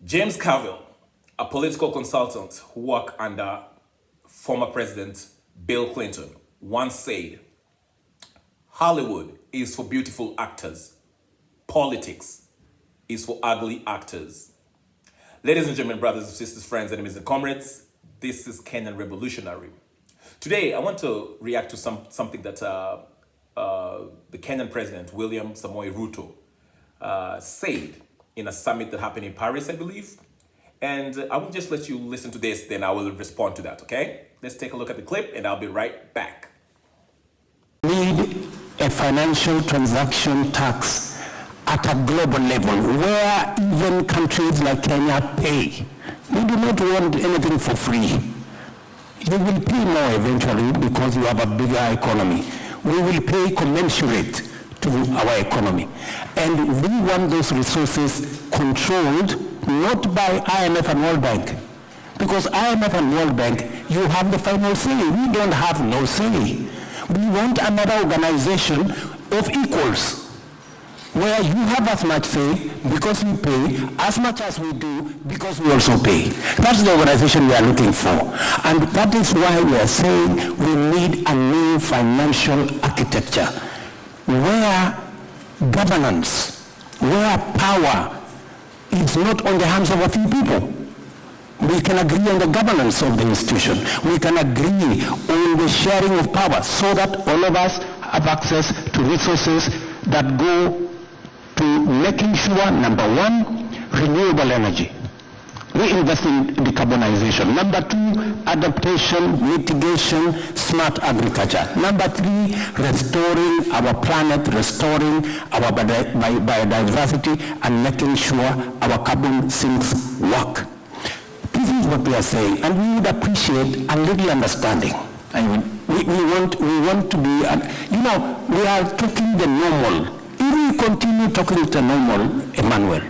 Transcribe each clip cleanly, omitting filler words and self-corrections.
James Carville, a political consultant who worked under former President Bill Clinton, once said, "Hollywood is for beautiful actors. Politics is for ugly actors." Ladies and gentlemen, brothers and sisters, friends, enemies and comrades, this is Kenyan Revolutionary. Today, I want to react to something that the Kenyan President, William Samoei Ruto, said in a summit that happened in Paris, I believe. And I will just let you listen to this, then I will respond to that, okay? Let's take a look at the clip, and I'll be right back. Need a financial transaction tax at a global level where even countries like Kenya pay. We do not want anything for free. You will pay more eventually because you have a bigger economy. We will pay commensurate to our economy. And we want those resources controlled not by IMF and World Bank. Because IMF and World Bank, you have the final say. We don't have no say. We want another organization of equals, where you have as much say because we pay, as much as we do because we also pay. That's the organization we are looking for. And that is why we are saying we need a new financial architecture, where governance, where power is not on the hands of a few people. We can agree on the governance of the institution. We can agree on the sharing of power so that all of us have access to resources that go to making sure, number one, renewable energy. We invest in decarbonization. Number two, adaptation, mitigation, smart agriculture. Number three, restoring our planet, restoring our biodiversity, and making sure our carbon sinks work. This is what we are saying, and we would appreciate a little understanding. I mean, we want to be, we are talking the normal. If we continue talking the normal, Emmanuel,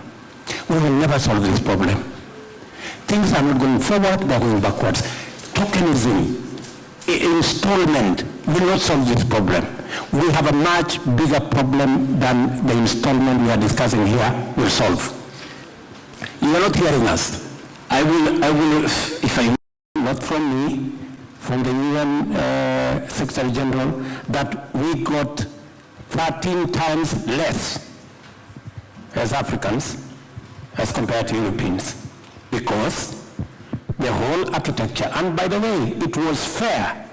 we will never solve this problem. Things are not going forward, they are going backwards. Tokenism, installment will not solve this problem. We have a much bigger problem than the installment we are discussing here will solve. You are not hearing us. I will, if I not from me, from the UN Secretary General, that we got 13 times less as Africans as compared to Europeans, because the whole architecture, and by the way, it was fair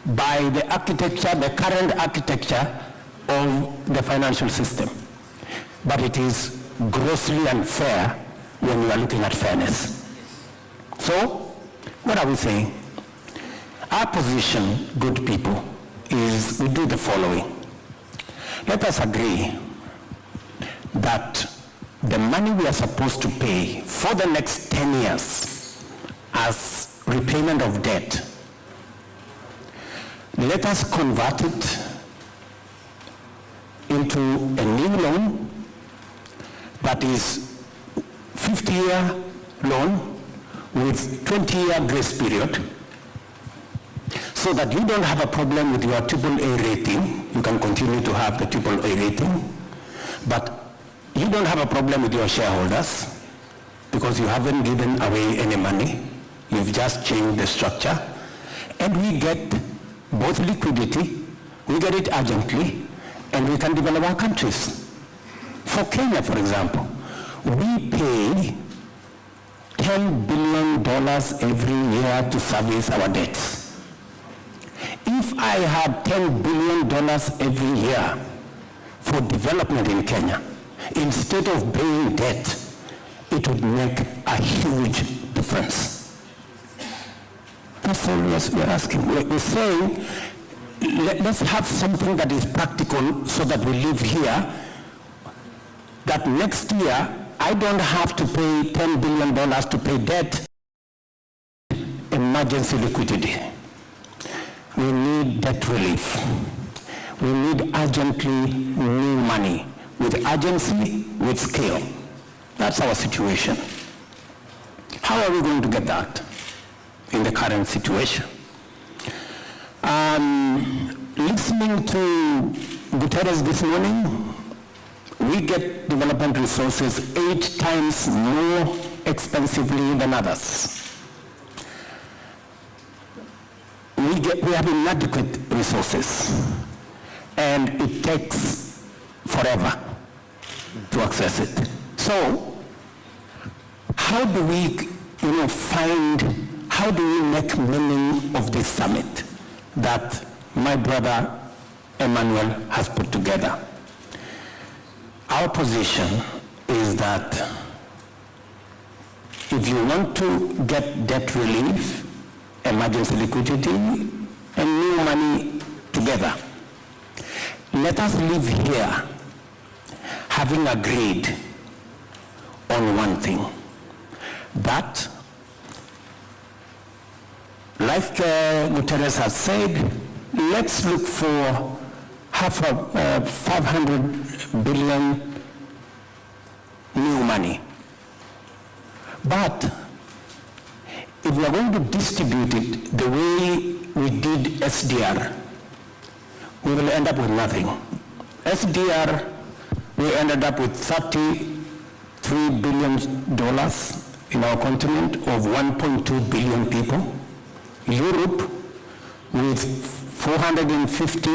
by the architecture, the current architecture of the financial system, but it is grossly unfair when we are looking at fairness. So, what are we saying? Our position, good people, is we do the following. Let us agree that the money we are supposed to pay for the next 10 years as repayment of debt, let us convert it into a new loan that is 50-year loan with 20-year grace period, so that you don't have a problem with your AAA rating. You can continue to have the AAA rating, but you don't have a problem with your shareholders because you haven't given away any money. You've just changed the structure, and we get both liquidity, we get it urgently, and we can develop our countries. For Kenya, for example, we pay $10 billion every year to service our debts. If I had $10 billion every year for development in Kenya, instead of paying debt, it would make a huge difference. That's all we're asking. We're saying, let's have something that is practical so that we live here, that next year, I don't have to pay $10 billion to pay debt, emergency liquidity. We need debt relief. We need urgently new money, with urgency, with scale. That's our situation. How are we going to get that in the current situation? Listening to Guterres this morning, we get development resources 8 times more expensively than others. We have inadequate resources, and it takes forever to access it. So, how do we, how do we make meaning of this summit that my brother Emmanuel has put together? Our position is that if you want to get debt relief, emergency liquidity, and new money together, let us live here having agreed on one thing, that, like Guterres has said, let's look for 500 billion new money. But if we are going to distribute it the way we did SDR, we will end up with nothing. SDR, we ended up with $33 billion in our continent of 1.2 billion people. Europe, with 450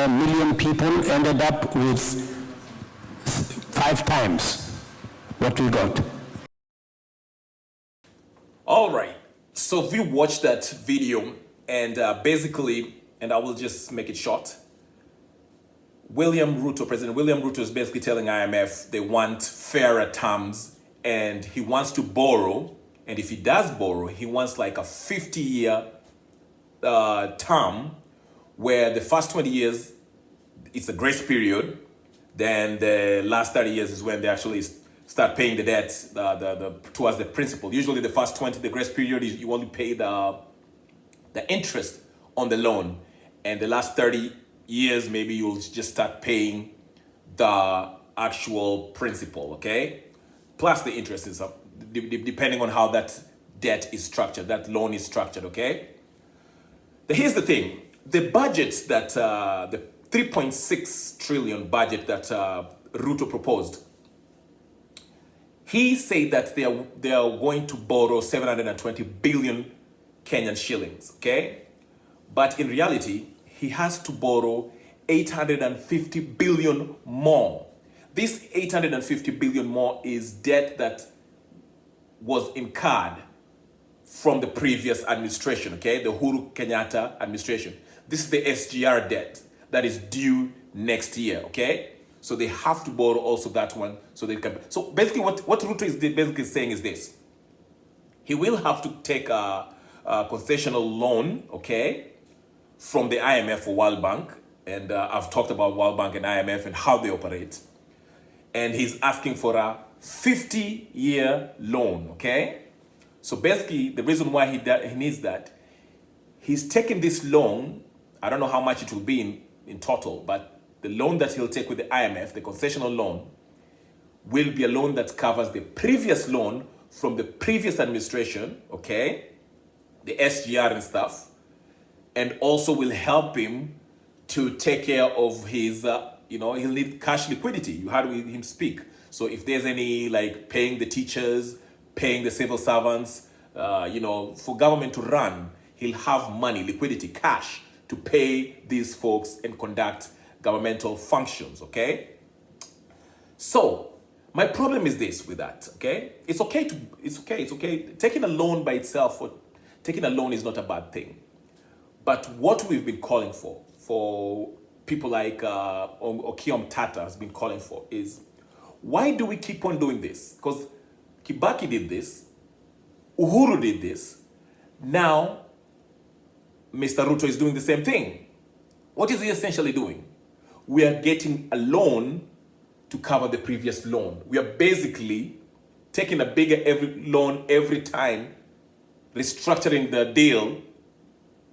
million people, ended up with 5 times what we got. All right, so we watched that video, and basically, and I will just make it short, President William Ruto is basically telling IMF they want fairer terms, and he wants to borrow, and if he does borrow, he wants like a 50-year term where the first 20 years, it's a grace period, then the last 30 years is when they actually start paying the debt towards the principal. Usually the first 20, the grace period, is you only pay the interest on the loan. And the last 30 years, maybe you'll just start paying the actual principal, okay? Plus the interest is up, depending on how that debt is structured, that loan is structured, okay? Here's the thing, the budgets that, the 3.6 trillion budget that Ruto proposed, he said that they are going to borrow 720 billion Kenyan shillings, okay? But in reality, he has to borrow 850 billion more. This 850 billion more is debt that was incurred from the previous administration, okay? The Uhuru Kenyatta administration. This is the SGR debt that is due next year, okay? So they have to borrow also that one so they can. So basically what Ruto is basically saying is this. He will have to take a concessional loan, okay, from the IMF or World Bank. And I've talked about World Bank and IMF and how they operate. And he's asking for a 50-year loan, okay? So basically the reason why he needs that, he's taking this loan, I don't know how much it will be in total, but the loan that he'll take with the IMF, the concessional loan, will be a loan that covers the previous loan from the previous administration, okay? The SGR and stuff, and also will help him to take care of his, he'll need cash liquidity. You heard him speak. So if there's any, like paying the teachers, paying the civil servants, for government to run, he'll have money, liquidity, cash to pay these folks and conduct governmental functions, okay? So, my problem is this with that, okay? It's okay. Taking a loan by itself, taking a loan is not a bad thing. But what we've been calling for people like Okiom Tata has been calling for is, why do we keep on doing this? Because Kibaki did this, Uhuru did this, now Mr. Ruto is doing the same thing. What is he essentially doing? We are getting a loan to cover the previous loan. We are basically taking a bigger loan every time, restructuring the deal,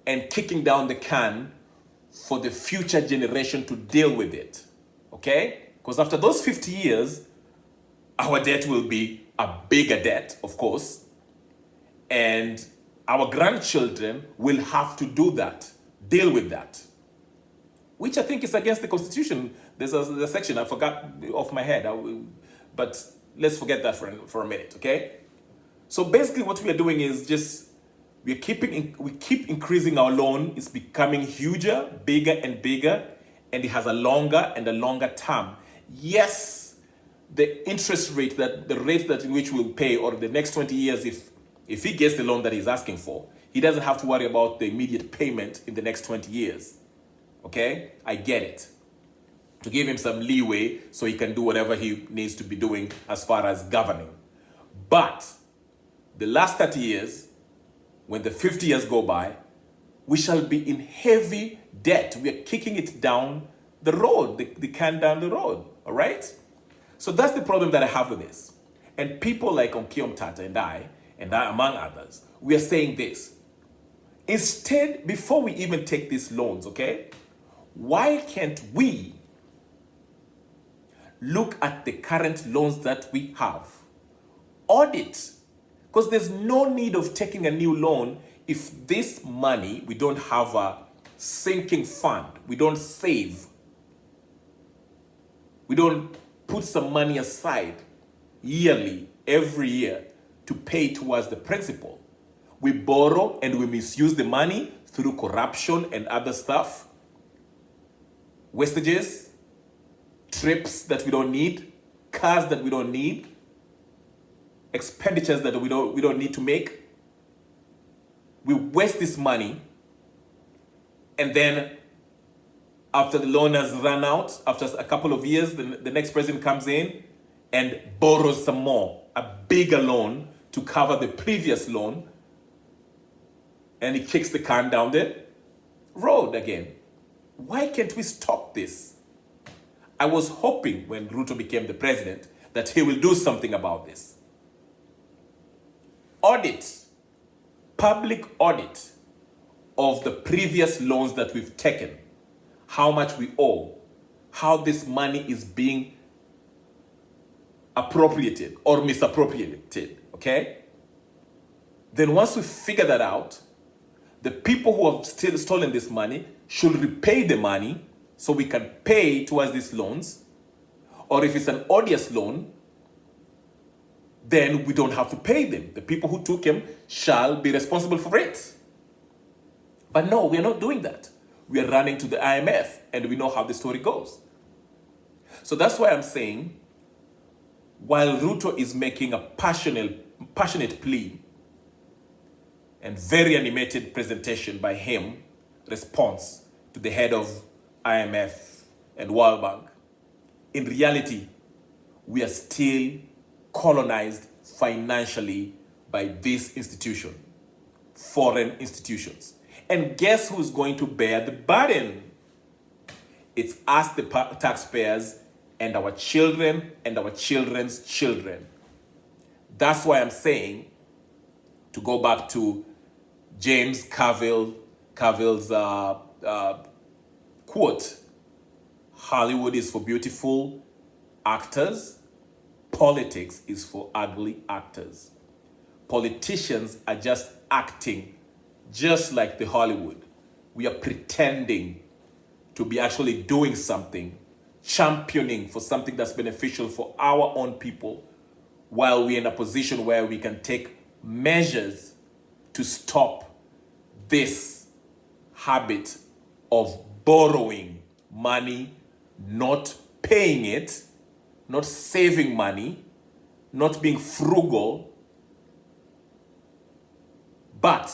and kicking down the can for the future generation to deal with it, okay? Because after those 50 years, our debt will be a bigger debt, of course, and our grandchildren will have to do that, deal with that, which I think is against the Constitution. There's a section, I forgot off my head, but let's forget that for a minute, okay? So basically what we are doing is just, we keep increasing our loan. It's becoming huger, bigger and bigger, and it has a longer and a longer term. Yes, the interest rate, that the rate that in which we'll pay over the next 20 years, if he gets the loan that he's asking for, he doesn't have to worry about the immediate payment in the next 20 years. Okay? I get it. To give him some leeway so he can do whatever he needs to be doing as far as governing. But the last 30 years, when the 50 years go by, we shall be in heavy debt. We are kicking it down the road, the can down the road, all right? So that's the problem that I have with this. And people like Onkiom Tata and I, among others, we are saying this. Instead, before we even take these loans, okay, why can't we look at the current loans that we have, audit? Because there's no need of taking a new loan if this money, we don't have a sinking fund, we don't save, we don't put some money aside yearly, every year, to pay towards the principal. We borrow and we misuse the money through corruption and other stuff, wastages, trips that we don't need, cars that we don't need, expenditures that we don't need to make. We waste this money, and then after the loan has run out, after a couple of years, the next president comes in and borrows some more, a bigger loan to cover the previous loan, and he kicks the can down the road again. Why can't we stop this? I was hoping when Ruto became the president that he will do something about this. Audit, public audit of the previous loans that we've taken, how much we owe, how this money is being appropriated or misappropriated, okay? Then once we figure that out, the people who have still stolen this money should repay the money so we can pay towards these loans. Or if it's an odious loan, then we don't have to pay them. The people who took them shall be responsible for it. But no, we are not doing that. We are running to the IMF, and we know how the story goes. So that's why I'm saying, while Ruto is making a passionate plea and very animated presentation by him, response to the head of IMF and World Bank, in reality, we are still colonized financially by this institution, foreign institutions. And guess who's going to bear the burden? It's us, the taxpayers, and our children and our children's children. That's why I'm saying, to go back to James Carville's quote, Hollywood is for beautiful actors, politics is for ugly actors. Politicians are just acting just like the Hollywood. We are pretending to be actually doing something, championing for something that's beneficial for our own people, while we're in a position where we can take measures to stop this habit of borrowing money, not paying it, not saving money, not being frugal, but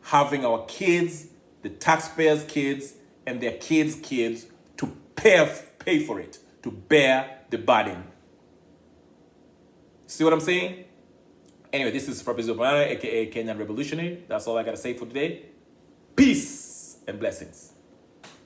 having our kids, the taxpayers' kids, and their kids' kids to pay for it, to bear the burden. See what I'm saying? Anyway, this is Professor Banana, aka Kenyan Revolutionary. That's all I gotta say for today. Peace and blessings.